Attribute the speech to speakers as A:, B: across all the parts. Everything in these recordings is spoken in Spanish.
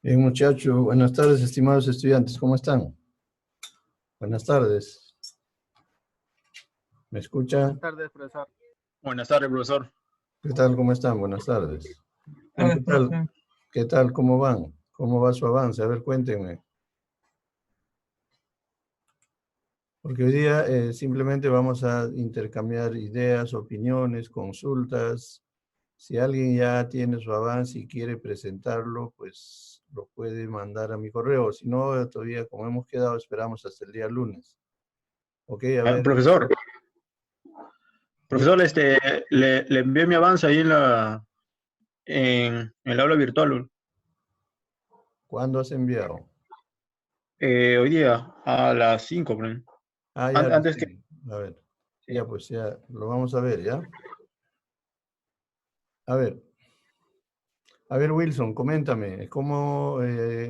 A: Bien, muchachos, buenas tardes, estimados estudiantes, ¿cómo están? Buenas tardes, ¿me
B: Buenas
A: escuchan?
B: tardes, profesor.
C: Buenas tardes, profesor.
A: ¿Qué tal, cómo están? Buenas tardes. ¿Qué
B: Buenas,
A: tal?
B: profesor.
A: ¿Qué tal? ¿Cómo van? ¿Cómo va su avance? A ver, cuéntenme. Porque hoy día simplemente vamos a intercambiar ideas, opiniones, consultas. Si alguien ya tiene su avance y quiere presentarlo, pues lo puede mandar a mi correo. Si no, todavía como hemos quedado, esperamos hasta el día lunes. Ok, a ver.
C: Profesor,
A: Diga,
C: profesor, le envié mi avance ahí en el aula virtual.
A: ¿cuándo has enviado?
C: Hoy día a las 5,
A: Ah, ya
C: antes que...
A: recién. A ver,
C: Sí.
A: ya pues ya lo vamos a ver, ¿ya? A ver, Wilson, coméntame, ¿cómo,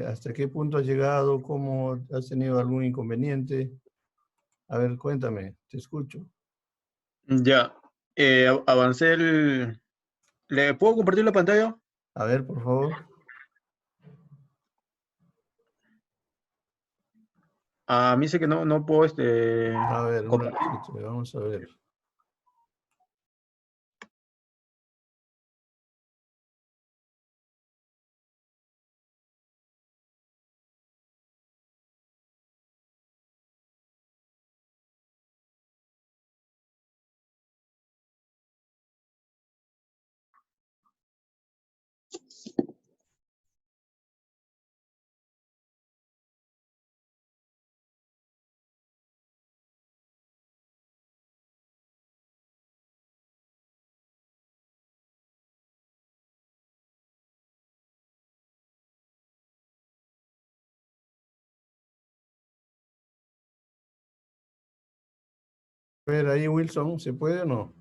A: hasta qué punto has llegado? ¿Cómo has tenido algún inconveniente? A ver, cuéntame, te escucho.
C: Ya, avancé ¿Le puedo compartir la pantalla?
A: A ver, por favor.
C: A mí sé que no puedo
A: A ver, un
C: compartir.
A: ratito, vamos a ver. A ver, ahí Wilson, ¿se puede o no?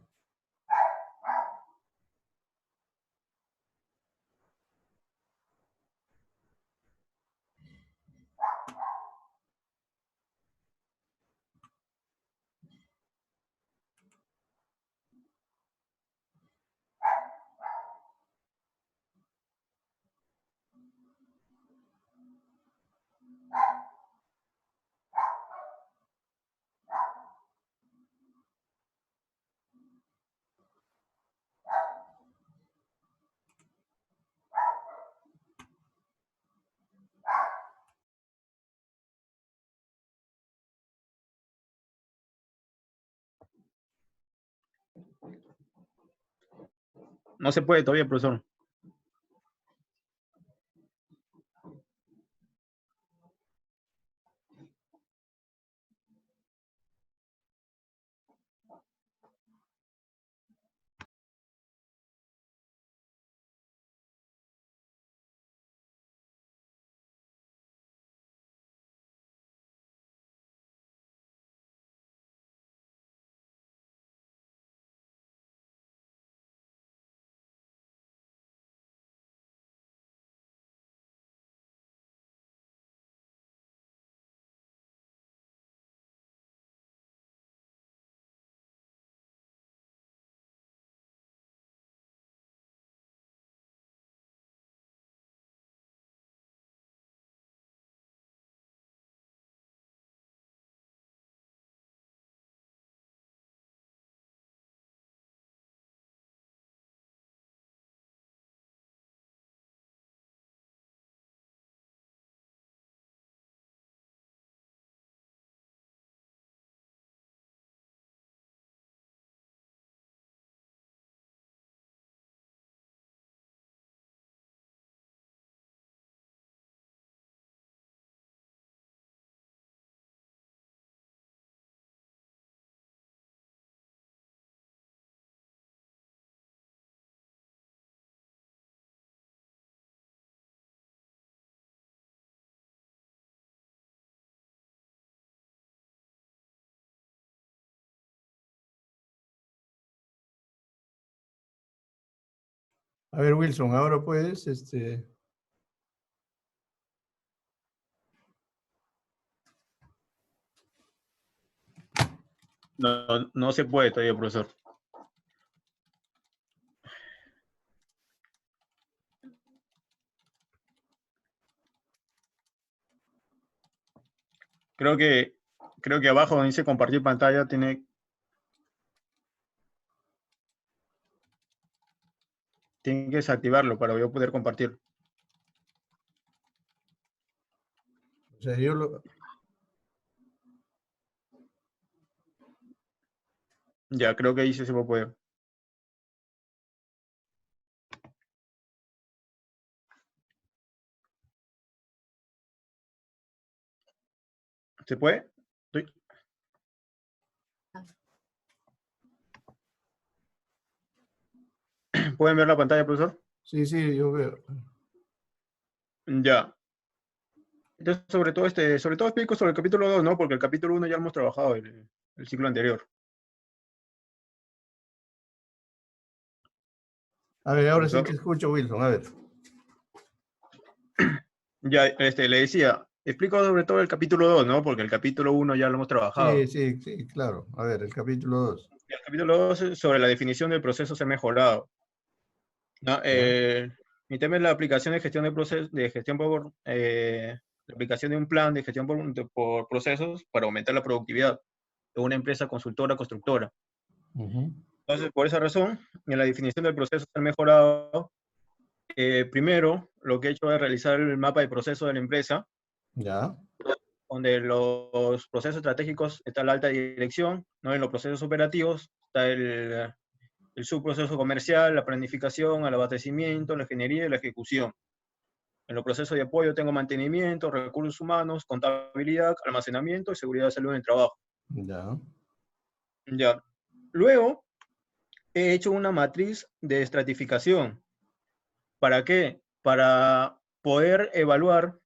C: No se puede todavía, profesor.
A: A ver, Wilson, ahora puedes,
C: No se puede todavía, profesor. Creo que abajo donde dice compartir pantalla tiene que desactivarlo para yo poder compartir.
A: O sea, yo lo...
C: Ya, creo que ahí sí se va a poder. ¿Se puede? ¿Pueden ver la pantalla, profesor?
A: Sí, sí, yo veo.
C: Ya. Entonces, sobre todo explico sobre el capítulo 2, ¿no? Porque el capítulo 1 ya lo hemos trabajado el ciclo anterior.
A: A ver, ahora sí
C: Profesor.
A: te escucho, Wilson, a ver.
C: Ya, le decía, explico sobre todo el capítulo 2, ¿no? Porque el capítulo 1 ya lo hemos
A: Sí,
C: trabajado.
A: sí, sí, claro. A ver, el capítulo 2.
C: El capítulo 2 es sobre la definición del proceso ser mejorado, ¿no?
A: ¿Ya?
C: Mi tema es la aplicación de gestión de procesos, la aplicación de un plan de gestión por procesos para aumentar la productividad de una empresa consultora constructora.
A: Ujú.
C: Entonces, por esa razón, en la definición del proceso ser mejorado, primero, lo que he hecho es realizar el mapa de proceso de la empresa,
A: ¿Ya?
C: donde los procesos estratégicos está la alta dirección, ¿no? En los procesos operativos está el subproceso comercial, la planificación, el abastecimiento, la ingeniería y la ejecución. En los procesos de apoyo tengo mantenimiento, recursos humanos, contabilidad, almacenamiento y seguridad de salud en el trabajo.
A: ¿Ya?
C: Ya. Luego, he hecho una matriz de estratificación. ¿Para qué? Para poder evaluar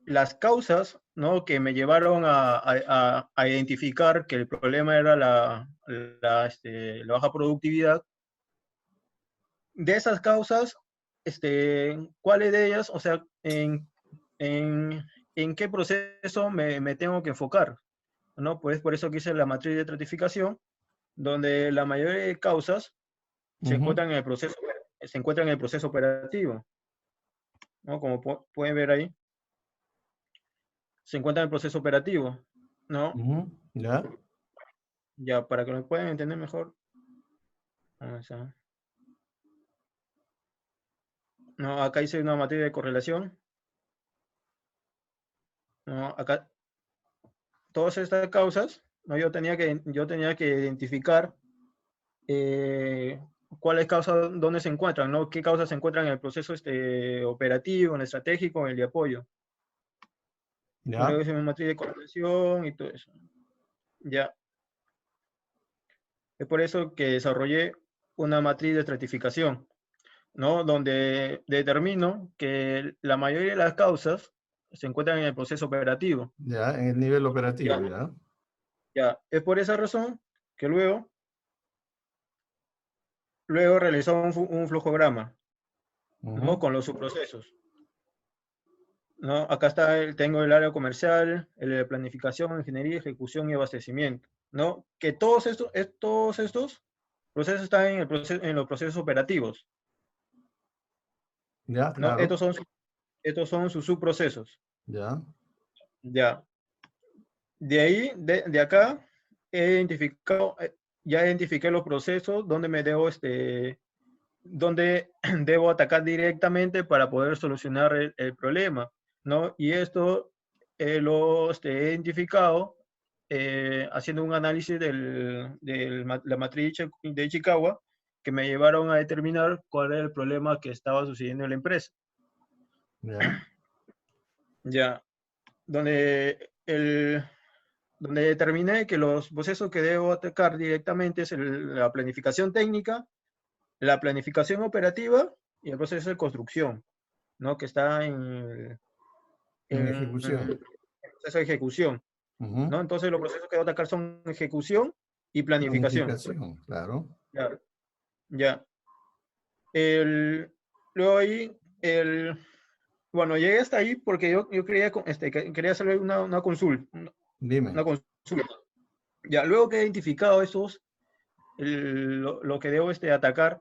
C: las causas, ¿no? Que me llevaron a identificar que el problema era la baja productividad. De esas causas, ¿cuáles de ellas, o sea, en, en qué proceso me tengo que enfocar? ¿No? Pues por eso que hice la matriz de estratificación, donde la mayoría de causas
A: Ujú.
C: se encuentran en el proceso operativo, ¿no? Como pueden ver ahí, se encuentra en el proceso operativo, ¿no?
A: Ujú. ¿Ya?
C: Ya, para que lo puedan entender mejor. No, acá hice una materia de correlación. No, acá, todas estas causas, ¿no? Yo tenía que identificar eh, cuáles causas, dónde se encuentran, ¿no? Qué causas se encuentran en el proceso operativo, en el estratégico, en el de apoyo.
A: ¿Ya?
C: Luego hice una matriz de correlación y todo eso. Ya. Es por eso que desarrollé una matriz de estratificación, ¿no? Donde determino que la mayoría de las causas se encuentran en el proceso operativo.
A: ¿Ya? En el nivel
C: Ya,
A: operativo, ¿ya?
C: ya. Es por esa razón que luego realizó un flujograma, ¿no?
A: Ujú.
C: Con los subprocesos, ¿no? Acá está, tengo el área comercial, el de planificación, ingeniería, ejecución y abastecimiento, ¿no? Que todos estos procesos están en los procesos operativos,
A: ¿Ya?
C: ¿no?
A: Claro.
C: Estos son sus subprocesos.
A: ¿Ya?
C: Ya. De ahí, de acá, he identificado, ya identifiqué los procesos donde donde debo atacar directamente para poder solucionar el problema, ¿no? Y esto he identificado haciendo un análisis de la matriz de Ichikawa que me llevaron a determinar cuál era el problema que estaba sucediendo en la empresa.
A: ¿Ya?
C: Ya, donde donde determiné que los procesos que debo atacar directamente es la planificación técnica, la planificación operativa y el proceso de construcción, ¿no? Que está
A: En
C: en
A: ejecución.
C: el proceso de ejecución,
A: Ujú.
C: ¿no? Entonces los procesos que debo atacar son ejecución y planificación.
A: Planificación, claro.
C: Claro, ya. El, luego ahí, bueno, llegué hasta ahí porque yo quería, quería hacerle una consulta,
A: Dime.
C: una consulta. Ya, luego que he identificado esos, lo que debo atacar,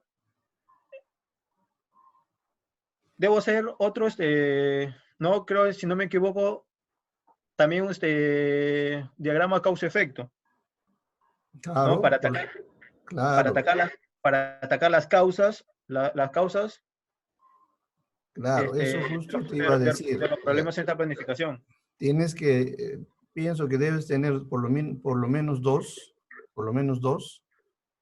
C: debo hacer otro, no creo, si no me equivoco, también diagrama causa-efecto, ¿no?
A: Claro,
C: Para
A: claro,
C: atacar para atacar las causas, las causas
A: claro, eso justo te iba a
C: de
A: decir.
C: los
A: O sea,
C: problemas en esta planificación.
A: tienes que, pienso que debes tener por lo menos dos,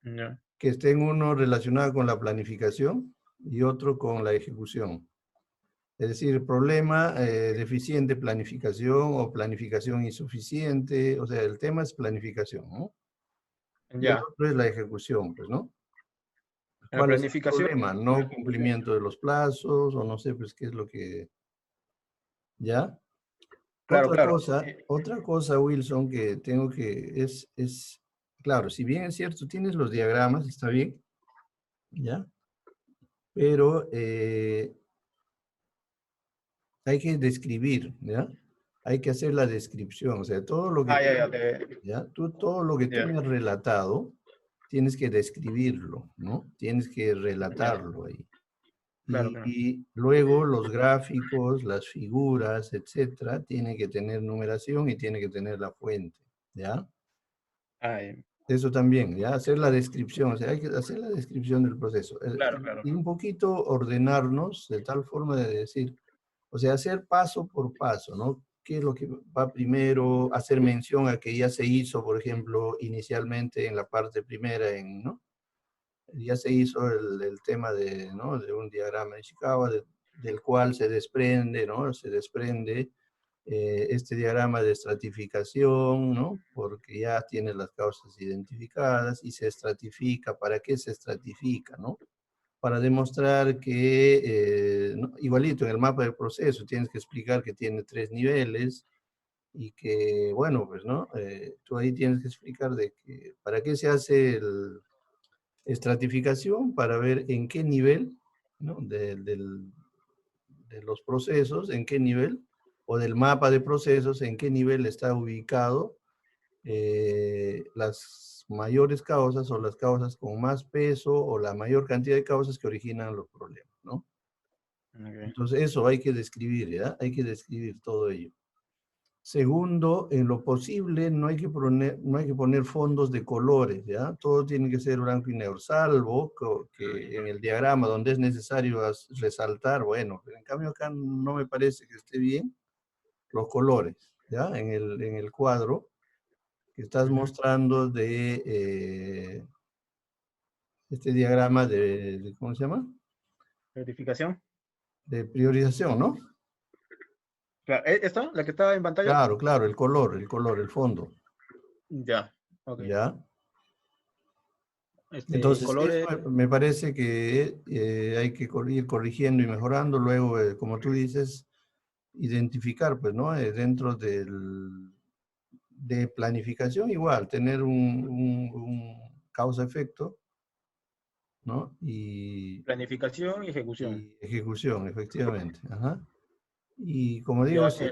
C: Ya.
A: que estén uno relacionado con la planificación y otro con la ejecución. Es decir, problema deficiente planificación o planificación insuficiente, o sea, el tema es planificación, ¿no? Y el
C: Ya.
A: otro es la ejecución, pues, ¿no?
C: En la
A: ¿Cuál es el
C: planificación
A: problema?
C: y la
A: No
C: ejecución.
A: cumplimiento de los plazos o no sé, pues, qué es lo que, ¿ya?
C: Claro, claro.
A: Otra cosa, Wilson, que tengo que, claro, si bien es cierto, tienes los diagramas, está bien, ¿ya? Pero hay que describir, ¿ya? Hay que hacer la descripción, o sea, todo lo que
C: Ya, ya,
A: ¿ya? Todo lo que tú
C: ya,
A: me has relatado, tienes que describirlo, ¿no? Tienes que
C: ya,
A: relatarlo ahí.
C: claro, claro.
A: Y luego los gráficos, las figuras, etcétera, tienen que tener numeración y tiene que tener la fuente, ¿ya?
C: Ah, ya.
A: Eso también, ¿ya? Hacer la descripción, o sea, hay que hacer la descripción del proceso.
C: Claro, claro,
A: Y un poquito ordenarnos de tal forma de decir, o sea, hacer paso por paso, ¿no? ¿Qué es lo que va primero? Hacer mención a que ya se hizo, por ejemplo, inicialmente en la parte primera, ¿no? Ya se hizo el tema de, ¿no? De un diagrama de Ishikawa, del cual se desprende, ¿no? Se desprende este diagrama de estratificación, ¿no? Porque ya tiene las causas identificadas y se estratifica. ¿Para qué se estratifica, no? Para demostrar que, ¿no? Igualito en el mapa del proceso, tienes que explicar que tiene 3 niveles y que, bueno, pues, ¿no? Tú ahí tienes que explicar de que, ¿para qué se hace el estratificación? Para ver en qué nivel, ¿no? De los procesos, en qué nivel, o del mapa de procesos, en qué nivel está ubicado las mayores causas o las causas con más peso o la mayor cantidad de causas que originan los problemas, ¿no?
C: Ok.
A: Entonces eso hay que describir, ¿ya? Hay que describir todo ello. Segundo, en lo posible no hay que poner fondos de colores, ¿ya? Todo tiene que ser blanco y negro, salvo que en el diagrama donde es necesario resaltar, bueno, pero en cambio acá no me parece que esté bien los colores, ¿ya? En el cuadro que estás
C: Ujú.
A: mostrando de este diagrama ¿cómo se llama?
C: Certificación.
A: De priorización, ¿no?
C: Claro. ¿Esta? ¿La que está en pantalla?
A: Claro, claro, el fondo,
C: Ya. Ok.
A: ¿ya?
C: El
A: Entonces,
C: color
A: eso
C: es
A: me parece que hay que ir corrigiendo y mejorando. Luego, como tú dices, identificar, pues, ¿no? Dentro de planificación, igual, tener un causa-efecto, ¿no?
C: planificación y ejecución.
A: Y ejecución, efectivamente. Ajá. Y como digo,
C: Ya,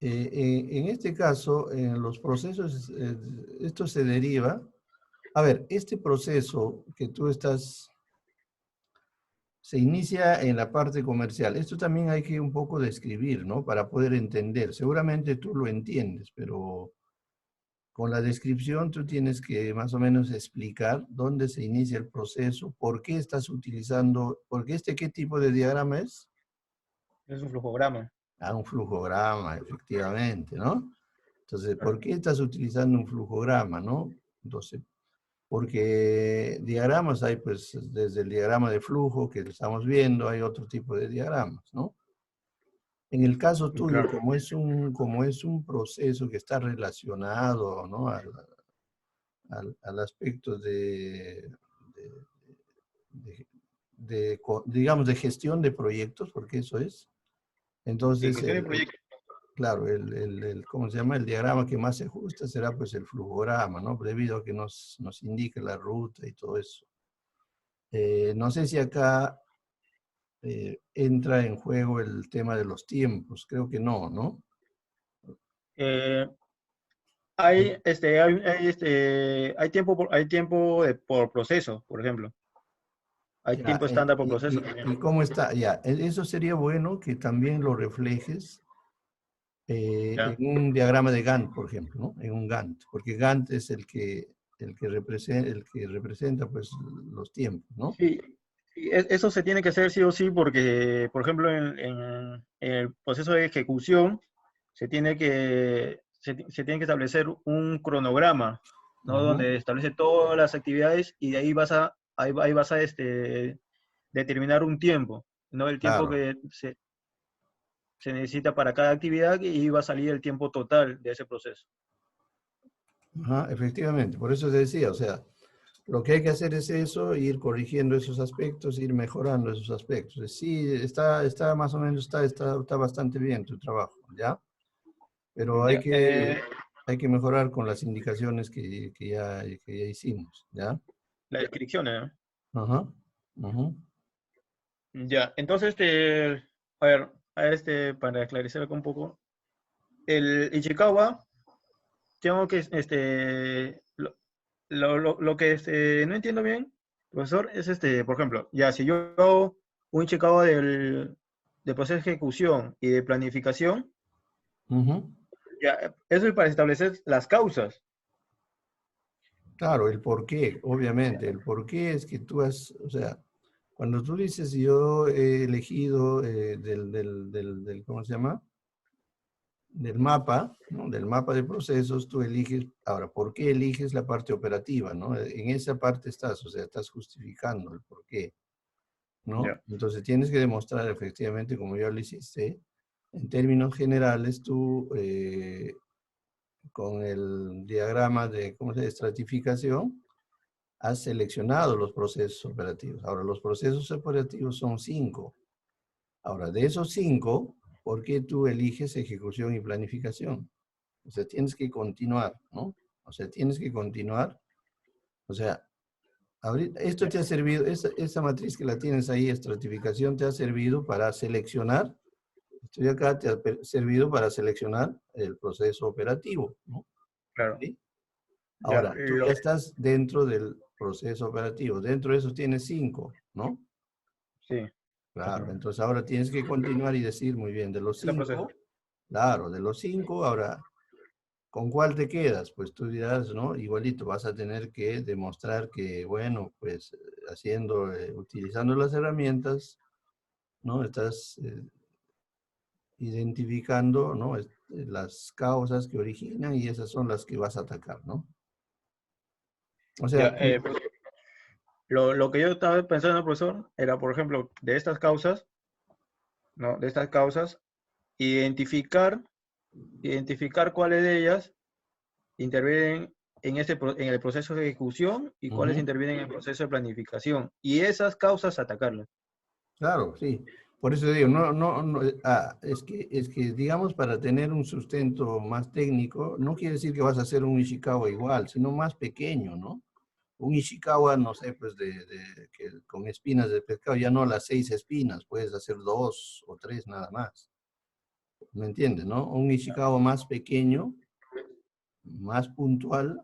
A: en este caso, en los procesos, esto se deriva. A ver, este proceso que tú estás se inicia en la parte comercial. Esto también hay que un poco describir, ¿no? Para poder entender. Seguramente tú lo entiendes, pero con la descripción tú tienes que más o menos explicar dónde se inicia el proceso, por qué estás utilizando, porque ¿qué tipo de diagrama es?
C: es un flujograma.
A: Ah, un flujograma, efectivamente, ¿no? Entonces, ¿por
C: Claro.
A: qué estás utilizando un flujograma, no? Entonces, porque diagramas hay, pues, desde el diagrama de flujo que estamos viendo, hay otro tipo de diagramas, ¿no? En el caso tuyo,
C: Claro.
A: como es un proceso que está relacionado, ¿no? Al aspecto de- digamos, de gestión de proyectos, porque eso es.
C: Sí,
A: Entonces,
C: gestión de proyecto.
A: claro, ¿cómo se llama? El diagrama que más se ajusta será pues el flujograma, ¿no? Debido a que nos indica la ruta y todo eso. No sé si acá entra en juego el tema de los tiempos, creo que no, ¿no?
C: Eh,
A: Eh,
C: hay tiempo por proceso, por ejemplo. Hay
A: Ya,
C: tiempo estándar por proceso
A: y
C: también.
A: cómo está? Ya, eso sería bueno que también lo reflejes
C: ¿Ya?
A: en un diagrama de Gantt, por ejemplo, ¿no? En un Gantt, porque Gantt es el que representa pues los tiempos, ¿no?
C: Sí, sí, eso se tiene que hacer sí o sí porque, por ejemplo, en el proceso de ejecución se tiene que establecer un cronograma, ¿no?
A: Ujú.
C: Donde establece todas las actividades y de ahí ahí vas a determinar un tiempo, ¿no? El tiempo
A: Claro.
C: que se necesita para cada actividad y va a salir el tiempo total de ese proceso.
A: Ajá, efectivamente, por eso te decía, o sea, lo que hay que hacer es eso, ir corrigiendo esos aspectos, ir mejorando esos aspectos. Sí, está más o menos, está bastante bien tu trabajo, ¿ya? Pero
C: Ya,
A: hay que mejorar con las indicaciones que ya hicimos, ¿ya?
C: las descripciones, ¿no?
A: Ajá, ujú,
C: Ya, entonces, a ver, para esclarecer acá un poco, el Ichikawa, tengo que, lo que no entiendo bien, profesor, es por ejemplo, ya si yo hago un Ichikawa del proceso de ejecución y de planificación,
A: ujú.
C: ya, eso es para establecer las causas.
A: Claro, el por qué, obviamente, el por qué es que o sea, cuando tú dices yo he elegido ¿cómo se llama? Del mapa, ¿no? Del mapa de procesos, tú eliges, ahora, ¿por qué eliges la parte operativa, ¿no? En esa parte estás, o sea, estás justificando el por qué, ¿no?
C: Ya,
A: Entonces tienes que demostrar efectivamente, como ya lo hiciste, en términos generales, tú con el diagrama de, ¿cómo se llama? Estratificación, has seleccionado los procesos operativos. Ahora, los procesos operativos son 5. Ahora, de esos 5, ¿por qué tú eliges ejecución y planificación? O sea, tienes que continuar, ¿no? O sea, tienes que continuar. O sea, esto
C: ya,
A: te ha servido, esa matriz que la tienes ahí, estratificación, te ha servido para seleccionar, esto de acá te ha servido para seleccionar el proceso operativo, ¿no?
C: claro.
A: ¿Sí?
C: Ya,
A: Ahora, tú ya estás dentro del proceso operativo. Dentro de eso tienes 5, ¿no?
C: sí,
A: Claro, entonces ahora tienes que continuar y decir, muy bien, de los
C: está en proceso.
A: 5, claro, de los 5, ahora, ¿con cuál te quedas? Pues tú dirás, ¿no? Igualito, vas a tener que demostrar que, bueno, pues utilizando las herramientas, ¿no? Estás identificando, ¿no? Las causas que originan y esas son las que vas a atacar, ¿no? O
C: Ya,
A: sea,
C: pues, lo que yo estaba pensando, profesor, era, por ejemplo, de estas causas, ¿no? De estas causas, identificar, identificar cuáles de ellas intervienen en el proceso de ejecución y cuáles
A: ujú.
C: intervienen en el proceso de planificación. Y esas causas atacarlas.
A: Claro, sí. Por eso digo, es que, digamos, para tener un sustento más técnico, no quiere decir que vas a hacer un Ishikawa igual, sino más pequeño, ¿no? Un Ishikawa, no sé, pues que con espinas de pescado, ya no las 6 espinas, puedes hacer 2 o 3 nada más. ¿Me entiendes, no? Un Ishikawa más pequeño, más puntual,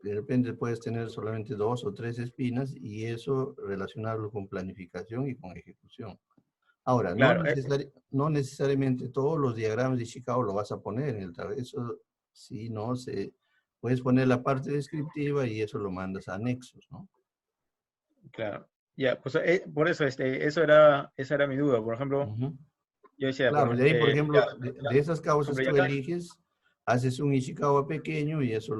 A: de repente puedes tener solamente 2 o 3 espinas y eso relacionarlo con planificación y con ejecución. Ahora,
C: Claro,
A: no necesariamente todos los diagramas de Chicago lo vas a poner en el trabajo. Eso sí, no se puedes poner la parte descriptiva y eso lo mandas a anexos, ¿no?
C: claro. Ya, pues por eso, esa era mi duda. Por ejemplo,
A: Ujú.
C: yo decía,
A: Claro, de ahí, por
C: ya,
A: ejemplo, de esas
C: por
A: causas
C: ejemplo, ya
A: tú
C: acá,
A: eliges, haces un Ishikawa pequeño y eso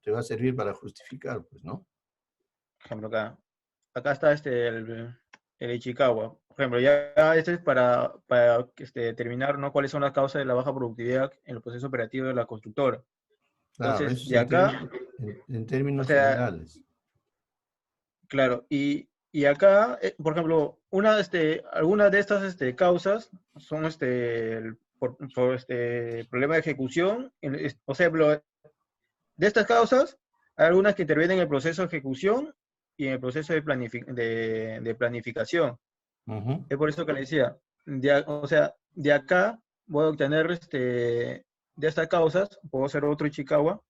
A: te va a servir para justificar, pues, ¿no?
C: por ejemplo, acá está el Ichikawa. Por ejemplo, ya este es para determinar, ¿no? cuáles son las causas de la baja productividad en el proceso operativo de la constructora.
A: Claro,
C: Entonces,
A: eso es
C: de acá,
A: en
C: o
A: términos
C: sea,
A: generales.
C: claro, y acá, por ejemplo, algunas de estas causas son por problema de ejecución. O sea, de estas causas, hay algunas que intervienen en el proceso de ejecución y en el proceso de planificación.
A: Ujú.
C: Es por eso que le decía, o sea, de acá voy a obtener de estas causas, puedo hacer otro Ichikawa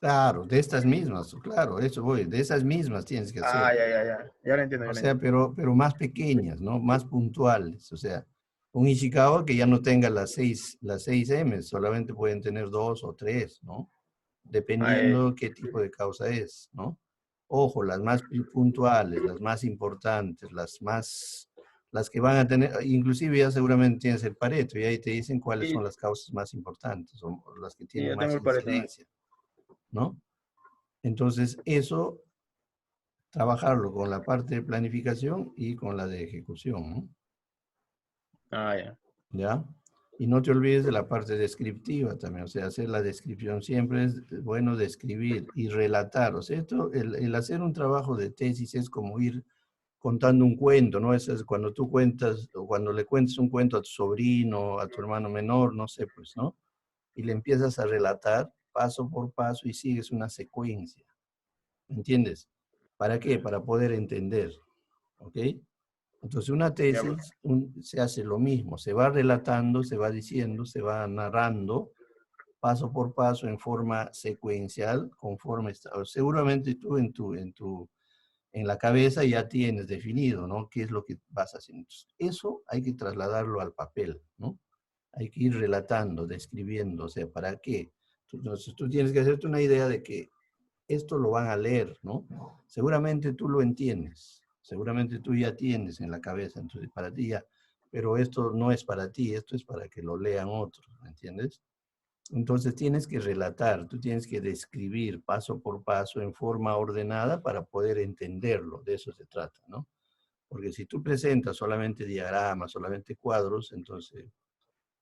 A: Claro, de estas mismas, claro, eso voy, de esas mismas tienes que hacer.
C: Ah, ya, ya, ya. Ya lo entiendo, ya
A: O
C: lo
A: sea,
C: entiendo.
A: pero más pequeñas, ¿no? Más puntuales. O sea, un Ishikawa que ya no tenga las seis M, solamente pueden tener dos o tres, ¿no?
C: Ah,
A: Dependiendo qué tipo de causa es, ¿no? Ojo, las más puntuales, las más importantes, las que van a tener, inclusive ya seguramente tienes el Pareto y ahí te dicen cuáles
C: sí,
A: son las causas más importantes o las que
C: sí,
A: tienen
C: ya tengo
A: más
C: el pareto.
A: incidencia, ¿no? Entonces, eso, trabajarlo con la parte de planificación y con la de ejecución, ¿no?
C: Ah, ya.
A: ¿Ya? Y no te olvides de la parte descriptiva también, o sea, hacer la descripción. Siempre es bueno describir y relatar. O sea, esto, el hacer un trabajo de tesis es como ir contando un cuento, ¿no? Eso es cuando tú cuentas, o cuando le cuentas un cuento a tu sobrino, a tu hermano menor, no sé, pues, ¿no? Y le empiezas a relatar paso por paso y sigues una secuencia, ¿me entiendes? ¿Para qué?
C: Mm,
A: Para poder entender, ¿ok? Entonces, una
C: ya, pues.
A: tesis se hace lo mismo, se va relatando, se va diciendo, se va narrando paso por paso en forma secuencial, conforme está. Seguramente tú en la cabeza ya tienes definido, ¿no? ¿Qué es lo que vas haciendo? Entonces, eso hay que trasladarlo al papel, ¿no? Hay que ir relatando, describiendo, o sea, ¿para qué? Entonces, tú tienes que hacerte una idea de que esto lo van a leer, ¿no? Seguramente tú lo entiendes, seguramente tú ya tienes en la cabeza, entonces para ti ya, pero esto no es para ti, esto es para que lo lean otros, ¿me entiendes? Entonces tienes que relatar, tú tienes que describir paso por paso en forma ordenada para poder entenderlo, de eso se trata, ¿no? Porque si tú presentas solamente diagramas, solamente cuadros, entonces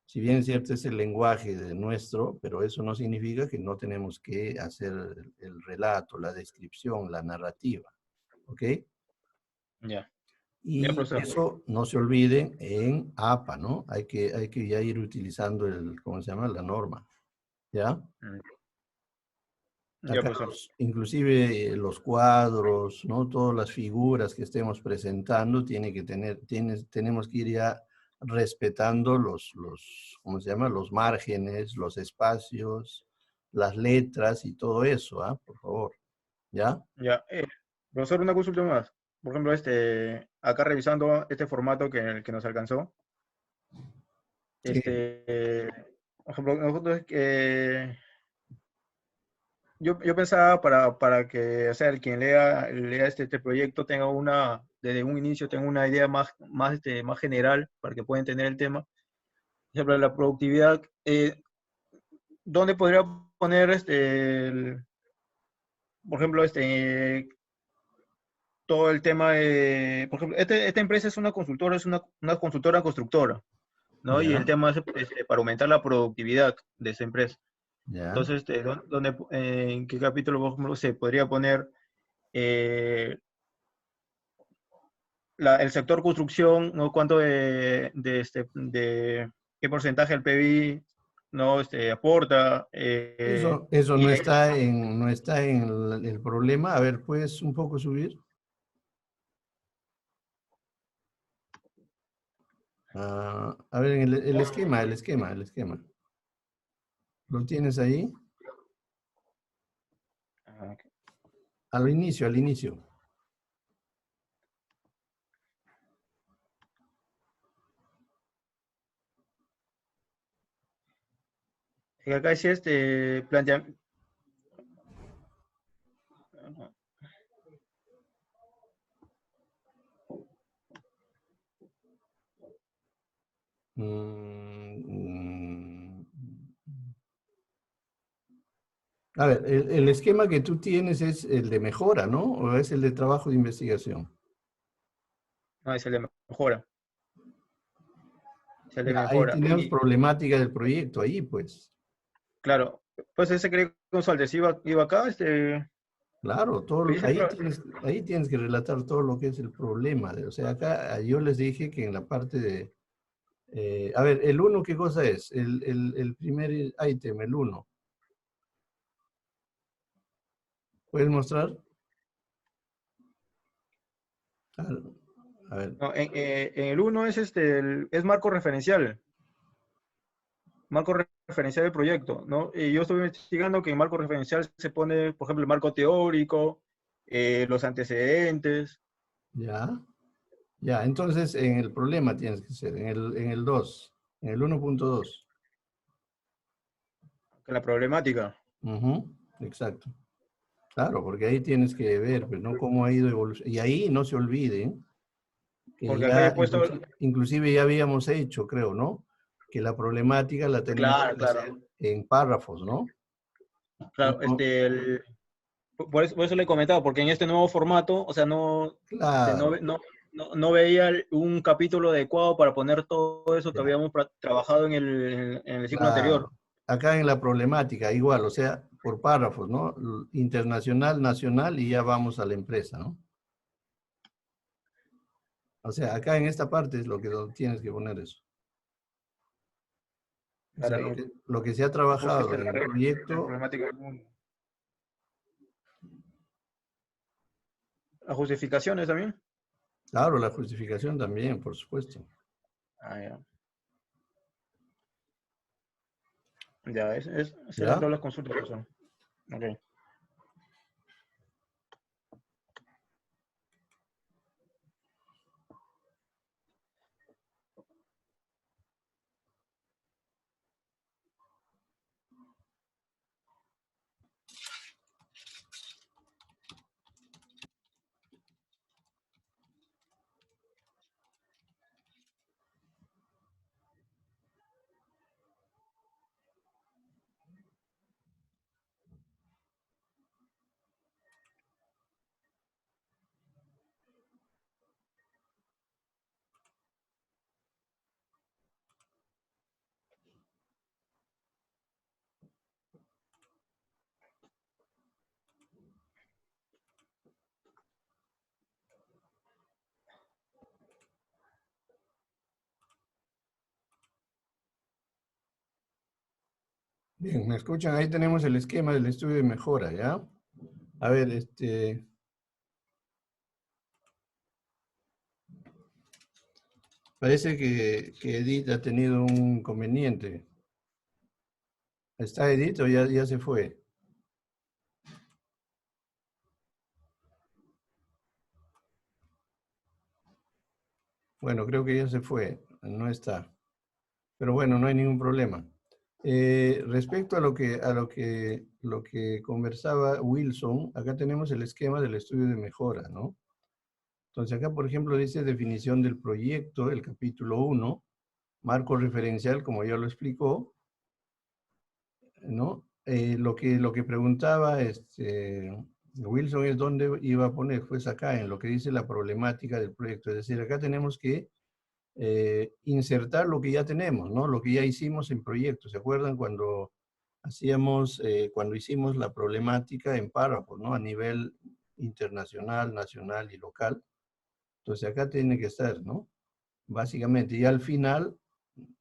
A: si bien es cierto es el lenguaje de nuestro, pero eso no significa que no tenemos que hacer el relato, la descripción, la narrativa, ¿ok?
C: Ya, ya,
A: Y
C: profesor.
A: eso no se olviden en APA, ¿no? Hay que ya ir utilizando el, ¿cómo se llama? La norma, ¿ya?
C: Mm, ya,
A: Acá
C: profesor.
A: inclusive los cuadros, ¿no? Todas las figuras que estemos presentando tenemos que ir ya respetando ¿cómo se llama? Los márgenes, los espacios, las letras y todo eso, ¿ah? Por favor, ¿ya?
C: Ya, profesor, una consulta más. Por ejemplo, acá revisando este formato que nos alcanzó,
A: Sí,
C: por ejemplo, nosotros, yo pensaba para que, o sea, el quien lea este proyecto tenga desde un inicio tenga una idea más general para que pueda entender el tema. Por ejemplo, la productividad, ¿dónde podría poner, por ejemplo, todo el tema de, por ejemplo, esta empresa es una consultora, una consultora constructora, ¿no? Y el
A: ya,
C: tema es para aumentar la productividad de esa empresa.
A: ya.
C: Entonces, ¿en qué capítulo, por ejemplo, se podría poner eh, el sector construcción, ¿no? ¿Cuánto de qué porcentaje del PBI no aporta?
A: Eso
C: Y
A: no está en el problema. A ver, ¿puedes un poco subir? Ah, a ver, en el esquema. ¿Lo tienes ahí?
C: ah, ok.
A: Al inicio, al inicio.
C: Y acá sí plantea.
A: Mm, A ver, el esquema que tú tienes es el de mejora, ¿no? ¿O es el de trabajo de investigación?
C: No, es el de mejora. Es el de
A: Ya, ahí
C: mejora.
A: tenemos
C: Y
A: problemática del proyecto, ahí pues.
C: claro, pues ese cree Consultes iba acá,
A: Claro,
C: dice
A: ahí tienes que relatar todo lo que es el problema. O sea, acá yo les dije que en la parte de... a ver, el uno, ¿qué cosa es? El primer ítem, el uno. ¿Puedes mostrar? Claro. A ver,
C: no, en el uno es es marco referencial. Marco referencial del proyecto, ¿no? Y yo estoy investigando que en marco referencial se pone, por ejemplo, el marco teórico, los antecedentes.
A: Ya, ya. Entonces, en el problema tienes que ser, en el 2, en el 1.2.
C: La problemática.
A: Ujú, exacto. Claro, porque ahí tienes que ver, pues, ¿no? Cómo ha ido evolucionando. Y ahí no se olviden que
C: Porque acá he
A: ya,
C: puesto,
A: inclusive ya habíamos hecho, creo, ¿no? Que la problemática la tenemos
C: claro,
A: que hacer
C: claro,
A: en párrafos, ¿no? Y
C: claro,
A: no-
C: por eso le he comentado, porque en este nuevo formato, o sea, no,
A: claro,
C: no veía un capítulo adecuado para poner todo eso que
A: ya,
C: habíamos trabajado en el ciclo anterior.
A: claro. Acá en la problemática, igual, o sea, por párrafos, ¿no? Internacional, nacional y ya vamos a la empresa, ¿no? O sea, acá en esta parte es lo que tienes que poner eso. O sea,
C: Claro,
A: lo que se ha
C: puse
A: trabajado
C: que
A: en el
C: la
A: proyecto,
C: problemática del mundo. ¿Las justificaciones también?
A: claro, la justificación también, por supuesto.
C: Ah, ya. Ya, serán
A: ¿Ya?
C: todas las consultas que son. Ok.
A: Bien, ¿me escuchan? Ahí tenemos el esquema del estudio de mejora, ¿ya? A ver, parece que Edith ha tenido un inconveniente. ¿Está Edith o ya se fue? Bueno, creo que ya se fue, no está. Pero bueno, no hay ningún problema. Respecto a lo que conversaba Wilson, acá tenemos el esquema del estudio de mejora, ¿no? Entonces acá, por ejemplo, dice definición del proyecto, el capítulo 1, marco referencial, como ya lo explicó, ¿no? Lo que preguntaba Wilson es dónde iba a poner, pues acá, en lo que dice la problemática del proyecto. Es decir, acá tenemos que insertar lo que ya tenemos, ¿no? Lo que ya hicimos en proyectos. ¿Se acuerdan cuando cuando hicimos la problemática en párrafos, ¿no? A nivel internacional, nacional y local. Entonces acá tiene que estar, ¿no? Básicamente, y al final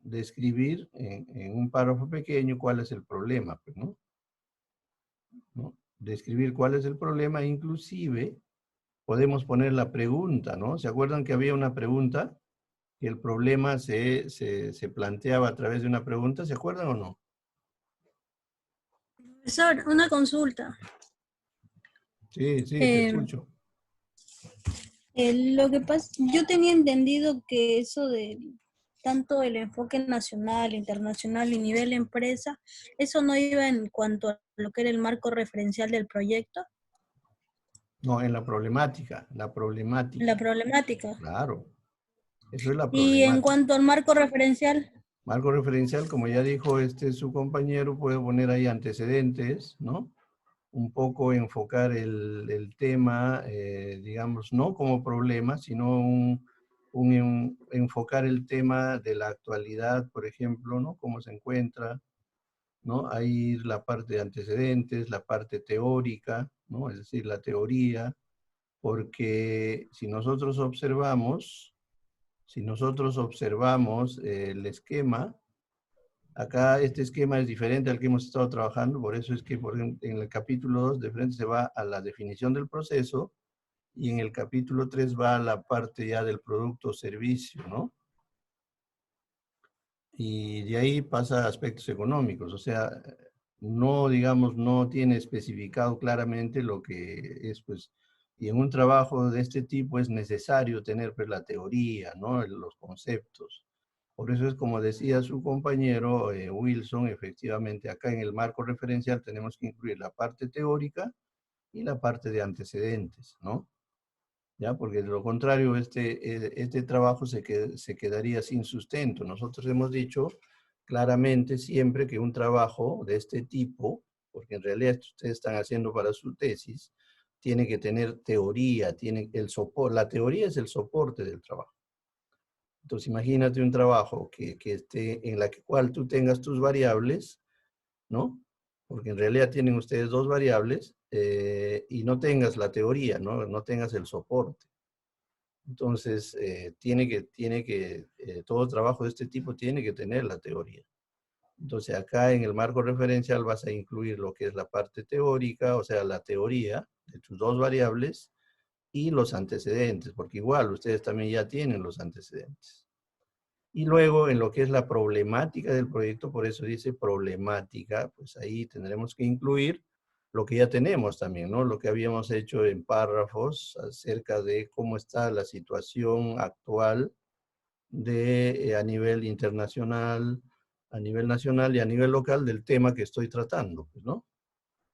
A: describir en un párrafo pequeño cuál es el problema, pues, ¿no? ¿No? Describir cuál es el problema, inclusive podemos poner la pregunta, ¿no? ¿Se acuerdan que había una pregunta? Que el problema se planteaba a través de una pregunta, ¿se acuerdan o no?
B: Profesor, una consulta.
A: Sí, sí, te
B: Eh,
A: escucho.
B: lo que pasa, yo tenía entendido que eso de tanto el enfoque nacional, internacional y nivel empresa, eso no iba en cuanto a lo que era el marco referencial del proyecto,
A: No, en la
B: la
A: problemática,
B: problemática.
A: claro, eso es la
B: Y en
A: problemática.
B: cuanto al marco referencial,
A: Marco referencial, como ya dijo su compañero, puede poner ahí antecedentes, ¿no? Un poco enfocar el tema, digamos, no como problema, sino enfocar el tema de la actualidad, por ejemplo, ¿no? Cómo se encuentra, ¿no? Ahí la parte de antecedentes, la parte teórica, ¿no? Es decir, la teoría, porque si nosotros observamos el esquema, acá este esquema es diferente al que hemos estado trabajando, por eso es que por ejemplo, en el capítulo 2 de frente se va a la definición del proceso y en el capítulo 3 va a la parte ya del producto o servicio, ¿no? y de ahí pasa a aspectos económicos, o sea, no, digamos, no tiene especificado claramente lo que es, pues, y en un trabajo de este tipo es necesario tener, pues, la teoría, ¿no? Los conceptos. Por eso es como decía su compañero Wilson, efectivamente, acá en el marco referencial tenemos que incluir la parte teórica y la parte de antecedentes, ¿no? ¿Ya? Porque de lo contrario, este trabajo se quedaría sin sustento. Nosotros hemos dicho claramente siempre que un trabajo de este tipo, porque en realidad esto ustedes están haciendo para su tesis, tiene que tener teoría, tiene el soporte, la teoría es el soporte del trabajo. Entonces imagínate un trabajo que esté en la cual tú tengas tus variables, ¿no? Porque en realidad tienen ustedes dos variables y no tengas la teoría, ¿no? No tengas el soporte. Entonces, todo trabajo de este tipo tiene que tener la teoría. Entonces, acá en el marco referencial vas a incluir lo que es la parte teórica, o sea, la teoría de tus dos variables y los antecedentes, porque igual ustedes también ya tienen los antecedentes. Y luego, en lo que es la problemática del proyecto, por eso dice problemática, pues ahí tendremos que incluir lo que ya tenemos también, ¿no? Lo que habíamos hecho en párrafos acerca de cómo está la situación actual a nivel internacional, a nivel nacional y a nivel local del tema que estoy tratando, pues, ¿no?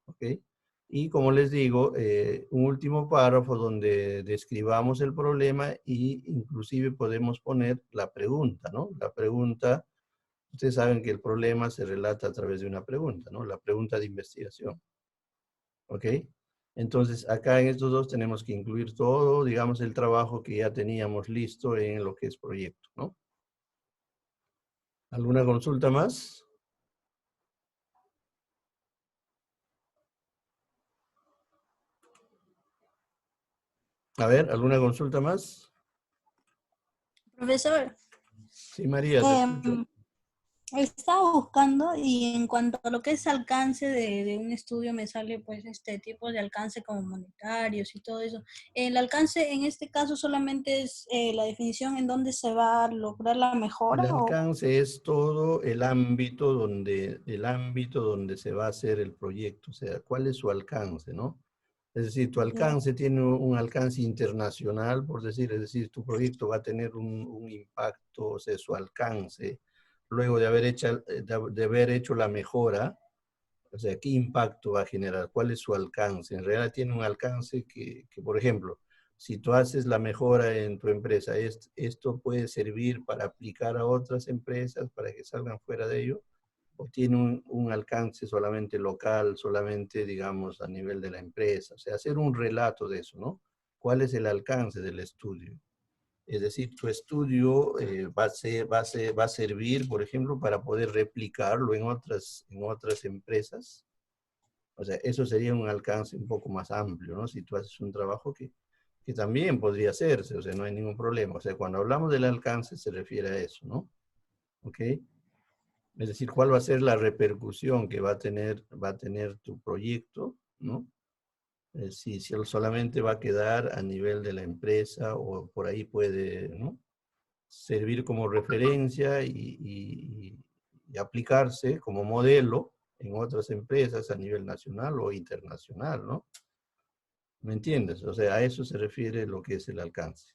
A: ¿Ok? Y como les digo, un último párrafo donde describamos el problema y inclusive podemos poner la pregunta, ¿no? La pregunta, ustedes saben que el problema se relata a través de una pregunta, ¿no? La pregunta de investigación. ¿Ok? Entonces, acá en estos dos tenemos que incluir todo, digamos, el trabajo que ya teníamos listo en lo que es proyecto, ¿no? ¿Alguna consulta más? A ver, ¿alguna consulta más?
B: Profesor,
A: Sí, María, te escucho.
B: estaba buscando y en cuanto a lo que es alcance de un estudio me sale pues este tipo de alcance como monetarios y todo eso. El alcance en este caso solamente es la definición en dónde se va a lograr la
A: El
B: mejora o
A: alcance es todo el ámbito donde se va a hacer el proyecto, o sea, cuál es su alcance, ¿no? Es decir, tu
B: ya,
A: alcance tiene un alcance internacional, por decir, es decir, tu proyecto va a tener un impacto, o sea, su alcance, luego de haber hecho la mejora, o sea, ¿qué impacto va a generar? ¿Cuál es su alcance? En realidad tiene un alcance por ejemplo, si tú haces la mejora en tu empresa, ¿esto puede servir para aplicar a otras empresas para que salgan fuera de ello? ¿O tiene un alcance solamente local, solamente, digamos, a nivel de la empresa? O sea, hacer un relato de eso, ¿no? ¿Cuál es el alcance del estudio? Es decir, tu estudio va a servir, por ejemplo, para poder replicarlo en otras empresas. O sea, eso sería un alcance un poco más amplio, ¿no? Si tú haces un trabajo que también podría hacerse, o sea, no hay ningún problema. O sea, cuando hablamos del alcance se refiere a eso, ¿no? ¿Ok? Es decir, cuál va a ser la repercusión que va a tener tu proyecto, ¿no? Si él solamente va a quedar a nivel de la empresa o por ahí puede, ¿no? Servir como referencia y aplicarse como modelo en otras empresas a nivel nacional o internacional, ¿no? ¿Me entiendes? O sea, a eso se refiere lo que es el alcance.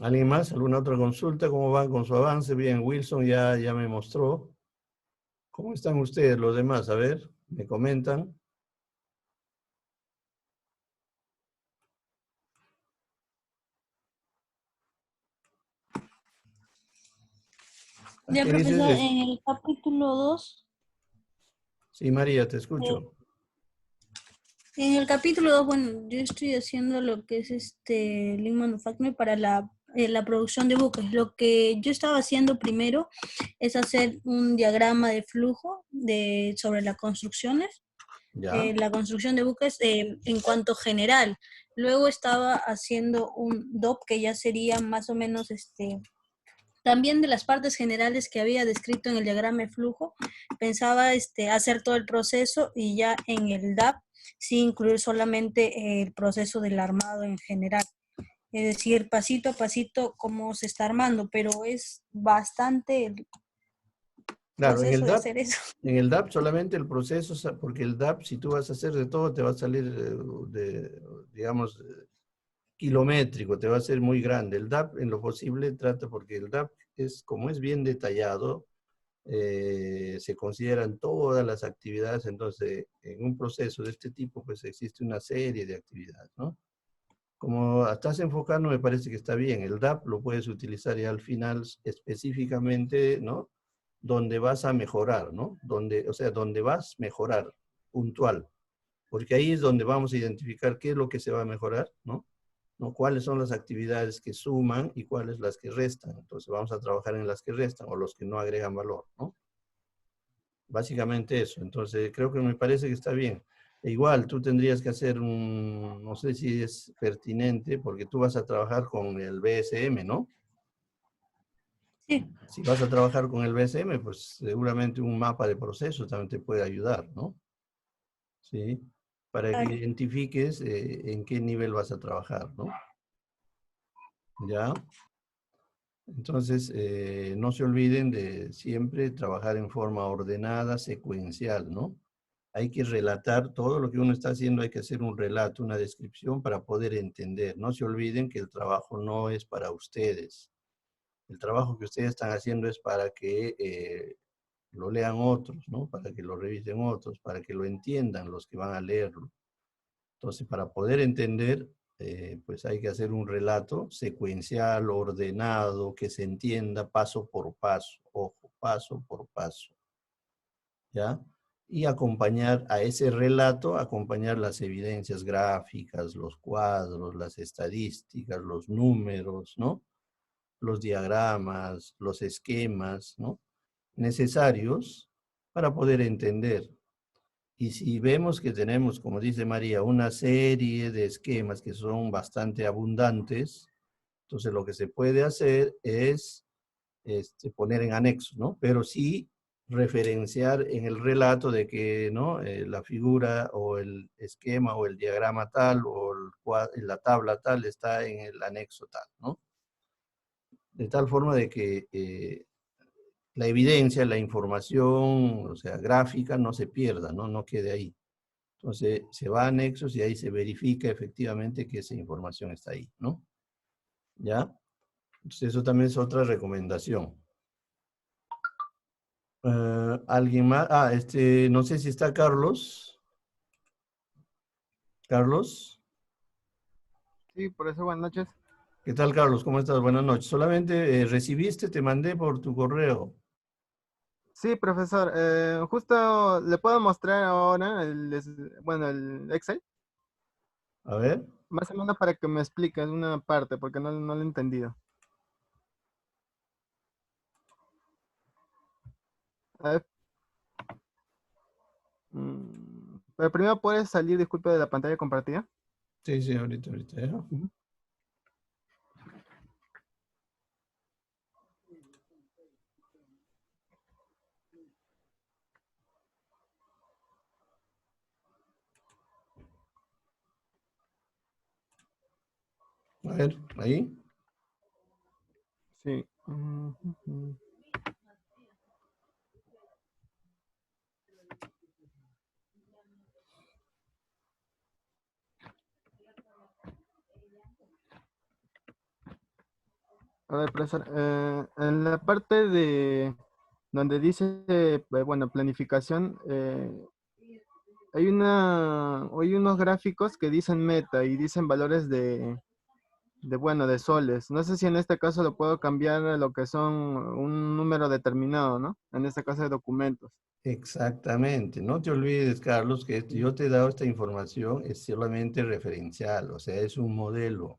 A: ¿Alguien más? ¿Alguna otra consulta? ¿Cómo van con su avance? Bien, Wilson ya me mostró. ¿Cómo están ustedes los demás? A ver, me comentan.
B: ya
A: ¿Qué dices?
B: profesor, en el capítulo 2
A: Sí, María, te escucho.
B: en el capítulo 2 bueno, yo estoy haciendo lo que es Lean Manufacturing para la producción de buques. Lo que yo estaba haciendo primero es hacer un diagrama de flujo sobre las construcciones,
A: ¿Ya?
B: la construcción de buques en cuanto general. Luego estaba haciendo un DOP que ya sería más o menos también de las partes generales que había descrito en el diagrama de flujo, pensaba hacer todo el proceso y ya en el DAP sí incluir solamente el proceso del armado en general. Es decir, pasito a pasito cómo se está armando, pero es bastante el
A: Claro,
B: proceso de hacer eso.
A: en el DAP solamente el proceso, porque el DAP, si tú vas a hacer de todo, te va a salir digamos, kilométrico, te va a ser muy grande. El DAP, en lo posible, trata, porque el DAP es, como es bien detallado, se consideran todas las actividades, entonces, en un proceso de este tipo, pues existe una serie de actividades, ¿no? Como estás enfocando, me parece que está bien. El DAP lo puedes utilizar ya al final específicamente, ¿no? Donde vas a mejorar, ¿no? Donde, o sea, donde vas a mejorar, puntual. Porque ahí es donde vamos a identificar qué es lo que se va a mejorar, ¿no? ¿No? Cuáles son las actividades que suman y cuáles las que restan. Entonces vamos a trabajar en las que restan o los que no agregan valor, ¿no? Básicamente eso. Entonces creo que me parece que está bien. E igual, tú tendrías que hacer un, no sé si es pertinente, porque tú vas a trabajar con el BSM, ¿no?
B: Sí,
A: Si vas a trabajar con el BSM, pues seguramente un mapa de proceso también te puede ayudar, ¿no? Sí, para que
B: claro.
A: identifiques en qué nivel vas a trabajar, ¿no? ¿Ya? Entonces, no se olviden de siempre trabajar en forma ordenada, secuencial, ¿no? Hay que relatar todo lo que uno está haciendo, hay que hacer un relato, una descripción para poder entender. No se olviden que el trabajo no es para ustedes. El trabajo que ustedes están haciendo es para que lo lean otros, ¿no? Para que lo revisen otros, para que lo entiendan los que van a leerlo. Entonces, para poder entender, pues hay que hacer un relato secuencial, ordenado, que se entienda paso por paso, ojo, paso por paso, ¿ya? Y acompañar a ese relato, acompañar las evidencias gráficas, los cuadros, las estadísticas, los números, ¿no? Los diagramas, los esquemas, ¿no? Necesarios para poder entender. Y si vemos que tenemos, como dice María, una serie de esquemas que son bastante abundantes, entonces lo que se puede hacer es poner en anexo, ¿no? Pero sí referenciar en el relato de que, ¿no? La figura o el esquema o el diagrama tal o la tabla tal está en el anexo tal, ¿no? De tal forma de que la evidencia, la información, o sea, gráfica, no se pierda, ¿no? No quede ahí. Entonces, se va a anexos y ahí se verifica efectivamente que esa información está ahí, ¿no? ¿Ya? Entonces, eso también es otra recomendación. ¿Alguien más? Ah, no sé si está Carlos. Carlos.
D: Sí, por eso buenas noches.
A: ¿Qué tal, Carlos? ¿Cómo estás? Buenas noches. Solamente recibiste, te mandé por tu correo.
D: Sí, profesor, justo le puedo mostrar ahora bueno, el Excel,
A: A ver.
D: más o menos para que me explique una parte, porque no lo he entendido. A ver, pero primero puedes salir, disculpe, de la pantalla compartida.
A: Sí, sí, ahorita, ¿ya?
D: Ujú.
A: A ver, ahí.
D: Sí. Ujú. A ver, profesor, en la parte de donde dice, bueno, planificación, hay unos gráficos que dicen meta y dicen valores bueno, de soles. No sé si en este caso lo puedo cambiar a lo que son un número determinado, ¿no? En este caso de documentos.
A: Exactamente. No te olvides, Carlos, que yo te he dado esta información, es solamente referencial, o sea, es un modelo.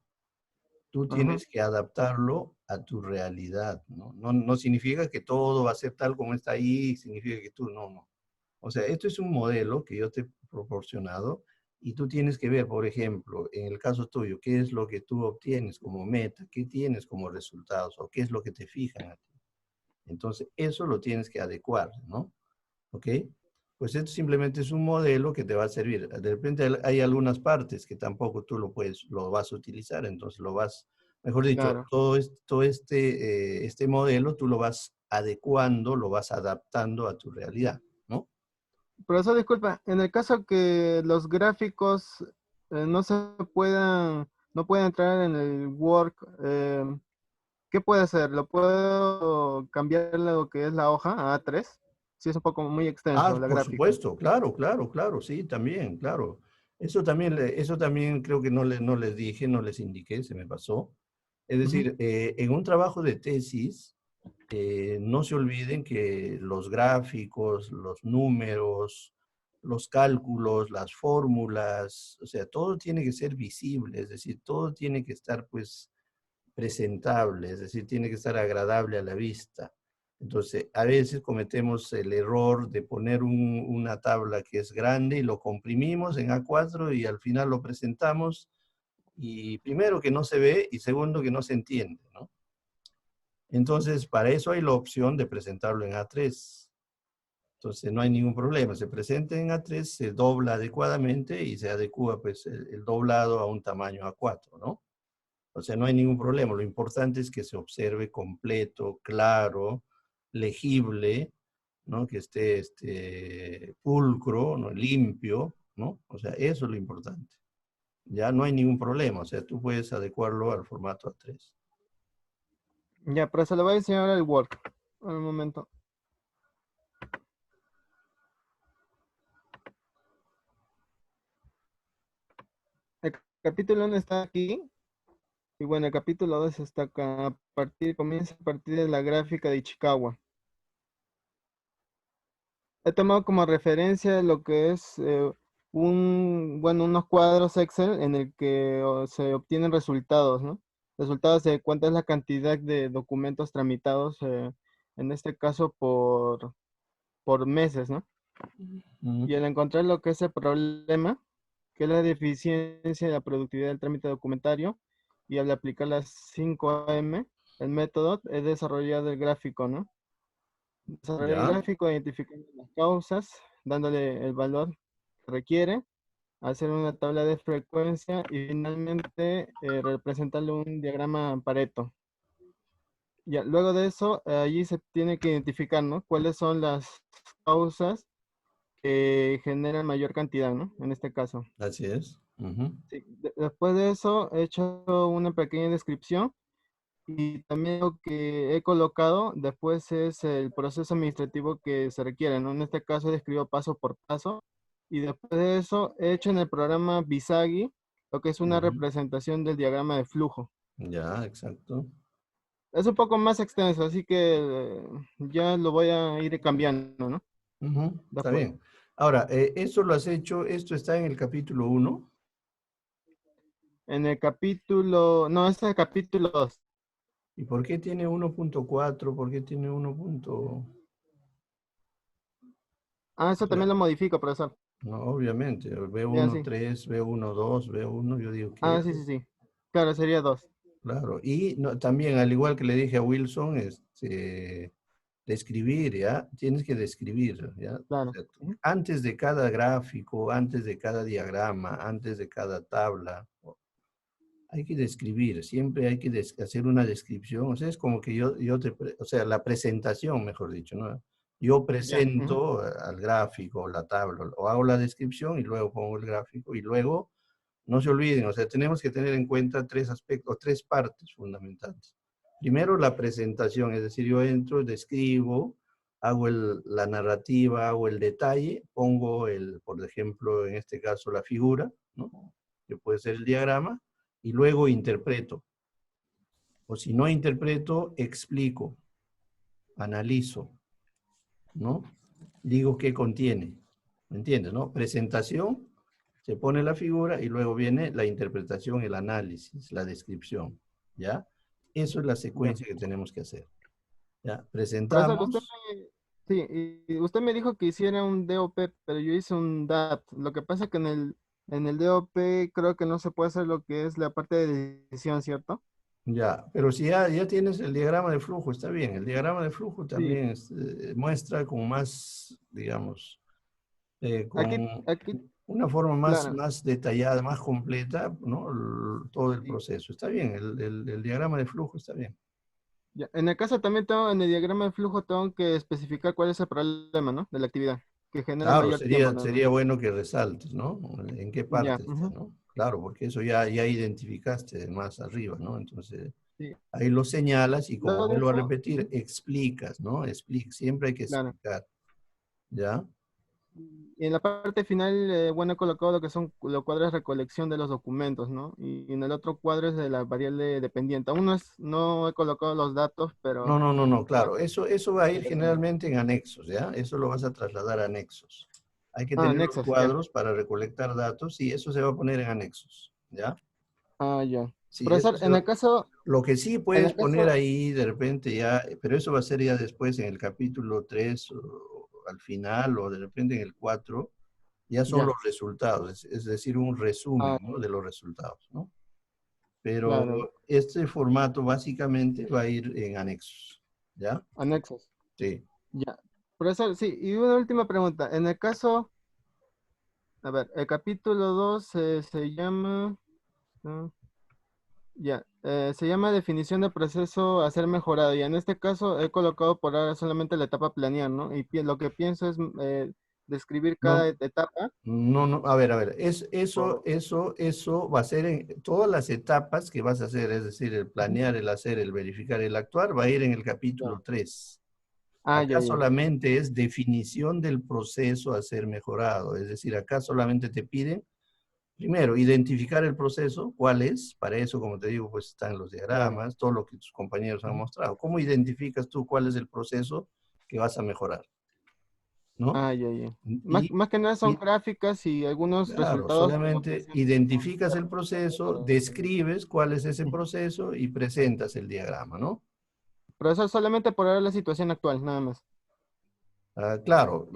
A: Tú
D: Ajá.
A: tienes que adaptarlo a tu realidad, ¿no? No significa que todo va a ser tal como está ahí, significa que tú, no. O sea, esto es un modelo que yo te he proporcionado y tú tienes que ver, por ejemplo, en el caso tuyo, qué es lo que tú obtienes como meta, qué tienes como resultados o qué es lo que te fijan a ti. Entonces, eso lo tienes que adecuar, ¿no? ¿Ok? pues esto simplemente es un modelo que te va a servir. De repente hay algunas partes que tampoco tú lo vas a utilizar, entonces mejor dicho,
D: Claro.
A: todo este modelo tú lo vas adecuando, lo vas adaptando a tu realidad, ¿no?
D: Profesor, disculpa, en el caso que los gráficos no se puedan, no puedan entrar en el Word, ¿qué puede hacer? ¿Lo puedo cambiar lo que es la hoja a A3? Si es un poco muy
A: Ah,
D: extenso la
A: por
D: gráfica.
A: supuesto, claro, claro, claro, sí, también, claro. Eso también creo que no les dije, no les indiqué, se me pasó. Es
D: Ujú.
A: decir, en un trabajo de tesis, no se olviden que los gráficos, los números, los cálculos, las fórmulas, o sea, todo tiene que ser visible, es decir, todo tiene que estar pues presentable, es decir, tiene que estar agradable a la vista. Entonces, a veces cometemos el error de poner una tabla que es grande y lo comprimimos en A4 y al final lo presentamos y primero que no se ve y segundo que no se entiende, ¿no? Entonces, para eso hay la opción de presentarlo en A3. Entonces, no hay ningún problema. Se presenta en A3, se dobla adecuadamente y se adecua pues, el doblado a un tamaño A4, ¿no? O sea, no hay ningún problema. Lo importante es que se observe completo, claro, legible, ¿no? Que esté pulcro, ¿no? Limpio, ¿no? O sea, eso es lo importante. Ya no hay ningún problema. O sea, tú puedes adecuarlo al formato A3.
D: Ya, pero se lo voy a enseñar ahora el Word. Un momento. El capítulo 1 está aquí. Y bueno, el capítulo 2 está acá. Comienza a partir de la gráfica de Ichikawa. He tomado como referencia lo que es unos cuadros Excel en el que se obtienen resultados, ¿no? Resultados de cuánta es la cantidad de documentos tramitados, en este caso por meses, ¿no?
A: Ujú.
D: Y al encontrar lo que es el problema, que es la deficiencia de la productividad del trámite documentario, y al aplicar las 5M, el método es desarrollar el gráfico, ¿no? Desarrollar el
A: Ya,
D: gráfico, identificando las causas, dándole el valor que requiere, hacer una tabla de frecuencia y finalmente representarle un diagrama Pareto. Ya, luego de eso, allí se tiene que identificar, ¿no? Cuáles son las causas que generan mayor cantidad, ¿no? En este caso.
A: así es. Ujú.
D: Sí, después de eso, he hecho una pequeña descripción y también lo que he colocado después es el proceso administrativo que se requiere, ¿no? En este caso describo paso por paso y después de eso he hecho en el programa Visagi lo que es una
A: Ujú.
D: representación del diagrama de flujo.
A: Ya, exacto.
D: Es un poco más extenso, así que ya lo voy a ir cambiando, ¿no?
A: Ujú. Está
D: Después,
A: bien. Ahora, eso lo has hecho, esto está en el capítulo 1.
D: en el capítulo, no, este es el capítulo 2.
A: ¿Y por qué tiene 1.4? ¿Por qué tiene 1.
D: Ah,
A: O
D: eso
A: sea,
D: también lo modifico, profesor.
A: no, obviamente, veo
D: Ya,
A: uno
D: sí.
A: 3, veo uno 2, veo uno, yo digo, ¿qué
D: Ah,
A: es
D: sí, sí,
A: esto?
D: sí. Claro, sería 2.
A: Claro, y también, al igual que le dije a Wilson, describir, ¿ya? Tienes que describir, ¿ya? O
D: Claro.
A: sea,
D: Ujú.
A: antes de cada gráfico, antes de cada diagrama, antes de cada tabla, hay que describir, siempre hay que hacer una descripción, o sea, es como que o sea, la presentación, mejor dicho, ¿no? Yo
D: Ya. Ujú.
A: presento al gráfico, la tabla, o hago la descripción y luego pongo el gráfico y luego, no se olviden, o sea, tenemos que tener en cuenta tres aspectos, tres partes fundamentales. Primero, la presentación, es decir, yo entro, describo, hago la narrativa, hago el detalle, pongo por ejemplo, en este caso, la figura, ¿no? Que puede ser el diagrama, y luego interpreto. O si no interpreto, explico, analizo, ¿no? Digo qué contiene. ¿Me entiendes, no? Presentación, se pone la figura y luego viene la interpretación, el análisis, la descripción, ¿ya? Eso es la
D: Ya.
A: secuencia que tenemos que hacer, ¿ya?
D: Profesor, usted
A: Presentamos,
D: sí, y usted me dijo que hiciera un DOP, pero yo hice un DAT. Lo que pasa es que en el DOP creo que no se puede hacer lo que es la parte de decisión, ¿cierto?
A: ya, pero si ya tienes el diagrama de flujo, está bien. El diagrama de flujo
D: Sí,
A: también muestra con más, digamos, con
D: Aquí,
A: una forma
D: claro.
A: más detallada, más completa, ¿no? Todo el proceso. Está bien, el diagrama de flujo está bien.
D: Ya, en el caso también tengo, en el diagrama de flujo tengo que especificar cuál es el problema, ¿no? De la actividad, que genera
A: Claro,
D: mayor tiempo también.
A: sería bueno que resaltes, ¿no? ¿En qué
D: Ya,
A: parte está,
D: ujú,
A: no? Claro, porque eso ya identificaste más arriba, ¿no? Entonces,
D: sí.
A: ahí lo señalas y como
D: Luego de
A: vuelvo a
D: eso,
A: repetir, explicas, ¿no? Siempre hay que
D: claro.
A: explicar, ¿ya?
D: Y en la parte final, bueno, he colocado lo que son los cuadros de recolección de los documentos, ¿no? Y en el otro cuadro es de la variable dependiente. Aún no he colocado los datos, pero
A: No,
D: bueno,
A: claro. Eso va a ir
D: dependiente.
A: generalmente en anexos, ¿ya? Eso lo vas a trasladar a anexos. Hay que
D: Ah,
A: tener los
D: anexos, ya.
A: cuadros para recolectar datos y eso se va a poner en anexos, ¿ya?
D: Ah, ya.
A: Sí, eso
D: Profesor,
A: se va. Lo que sí
D: en
A: puedes
D: el
A: poner
D: caso,
A: ahí de repente ya, pero eso va a ser ya después en el capítulo 3 o al final o de repente en el 4 ya son
D: ya.
A: los resultados, es decir, un resumen,
D: Ah,
A: ¿no? De los resultados, ¿no? Pero
D: claro,
A: este formato básicamente va a ir en anexos, ¿ya?
D: anexos.
A: Sí.
D: Ya. Profesor, sí, y una última pregunta. En el caso, a ver, el capítulo 2 se llama, ah, ya, se llama definición de proceso a ser mejorado. Y en este caso he colocado por ahora solamente la etapa planear, ¿no? Y lo que pienso es describir cada
A: No,
D: etapa.
A: no, a ver,
D: o-
A: eso va a ser en todas las etapas que vas a hacer, es decir, el
D: Ujú.
A: planear, el hacer, el verificar, el actuar, va a ir en el
D: Ya.
A: capítulo 3.
D: Ah, ya,
A: Acá
D: ya.
A: solamente es definición del proceso a ser mejorado, es decir, acá solamente te piden, primero, identificar el proceso, cuál es, para eso, como te digo, pues están los
D: Claro.
A: diagramas, todo lo que tus compañeros han
D: Ujú.
A: mostrado. ¿Cómo identificas tú cuál es el proceso que vas a mejorar? ¿No?
D: Ah, ya, ya.
A: Y,
D: Más que nada son
A: y
D: gráficas y algunos
A: claro,
D: resultados como que
A: solamente
D: sean
A: identificas el
D: claros
A: proceso,
D: para entender.
A: describes cuál es ese
D: Ujú.
A: proceso y presentas el diagrama, ¿no?
D: Profesor, solamente por ahora la situación actual, nada más.
A: Ah, claro,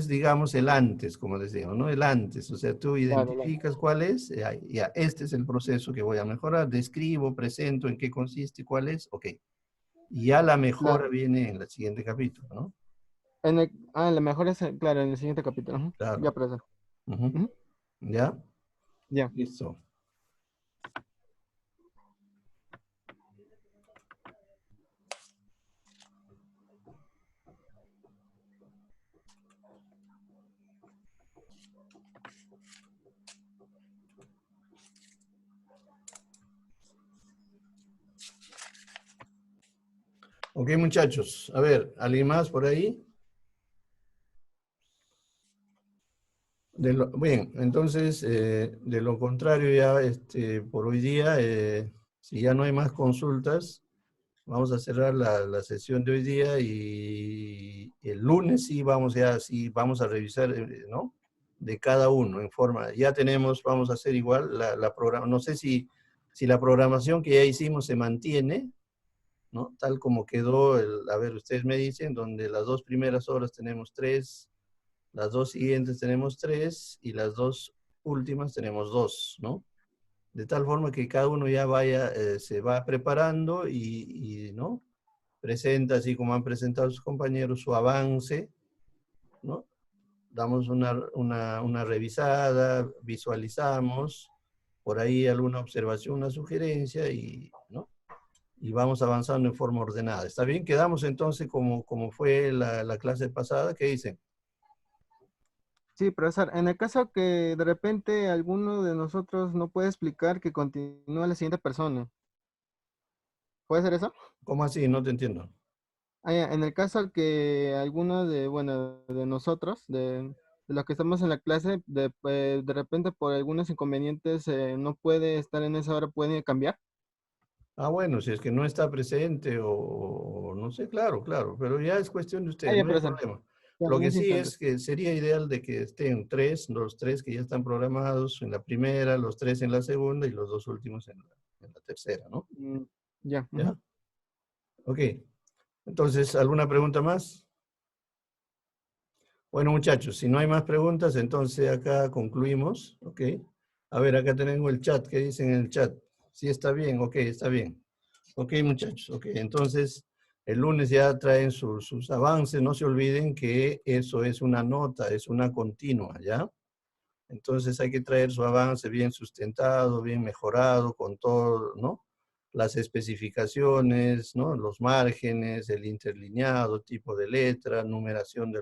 A: digamos, el antes, como decíamos, ¿no? El antes, o sea, tú
D: Claro, claro.
A: identificas cuál es, ya, este es el proceso que voy a mejorar, describo, presento en qué consiste, cuál es, ok. Y ya la mejora
D: Claro.
A: viene en el siguiente capítulo, ¿no?
D: La mejor es, claro, en el siguiente capítulo. Ujú. Ya,
A: Claro.
D: profesor.
A: Ujú.
D: Ujú.
A: ¿Ya?
D: Ya.
A: Listo. Ok, muchachos. A ver, ¿alguien más por ahí? Bien, entonces, de lo contrario, ya por hoy día, si ya no hay más consultas, vamos a cerrar la sesión de hoy día y el lunes sí vamos a revisar, ¿no? De cada uno en forma. Ya tenemos, vamos a hacer igual la programa. No sé si la programación que ya hicimos se mantiene, ¿no? Tal como quedó, a ver, ustedes me dicen, donde las 2 primeras horas tenemos 3, las 2 siguientes tenemos 3 y las 2 últimas tenemos 2, ¿no? De tal forma que cada uno ya se va preparando ¿no? Presenta, así como han presentado sus compañeros, su avance, ¿no? Damos una revisada, visualizamos, por ahí alguna observación, una sugerencia ¿no? Y vamos avanzando en forma ordenada. ¿Está bien? Quedamos entonces como fue la clase pasada. ¿Qué dicen?
D: Sí, profesor. En el caso que de repente alguno de nosotros no puede explicar, que continúe la siguiente persona. ¿Puede ser eso?
A: ¿Cómo así? No te entiendo.
D: Ah, ya. En el caso que alguno de, bueno, de nosotros, de los que estamos en la clase, de repente por algunos inconvenientes no puede estar en esa hora, puede cambiar.
A: Ah, bueno, si es que no está presente o no sé, claro, pero ya es cuestión de
D: Ah,
A: ustedes,
D: ya,
A: no hay
D: profesor.
A: problema.
D: Ya,
A: Lo
D: en
A: que
D: ese
A: sí
D: instante.
A: es que sería ideal de que estén los tres que ya están programados en la primera, los 3 en la segunda y los 2 últimos en la tercera, ¿no?
D: Mm, ya. Ujú.
A: ¿Ya? Ok. Entonces, ¿alguna pregunta más? Bueno, muchachos, si no hay más preguntas, entonces acá concluimos, ¿ok? A ver, acá tenemos el chat, ¿qué dicen en el chat? Sí, está bien, ok, está bien. Ok, muchachos, ok, entonces El lunes ya traen sus avances, no se olviden que eso es una nota, es una continua, ¿ya? Entonces hay que traer su avance bien sustentado, bien mejorado, con todo, ¿no? Las especificaciones, ¿no? Los márgenes, el interlineado, tipo de letra, numeración de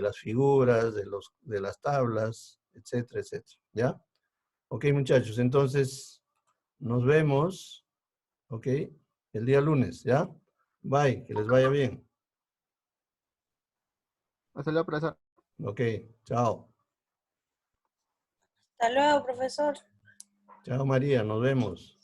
A: las figuras, de las tablas, etcétera, etcétera, ¿ya? Ok, muchachos, entonces nos vemos, ok, el día lunes, ¿ya? Bye, que les vaya bien.
D: Hasta luego, profesor.
A: Ok, chao.
B: Hasta luego, profesor.
A: Chao, María, nos vemos.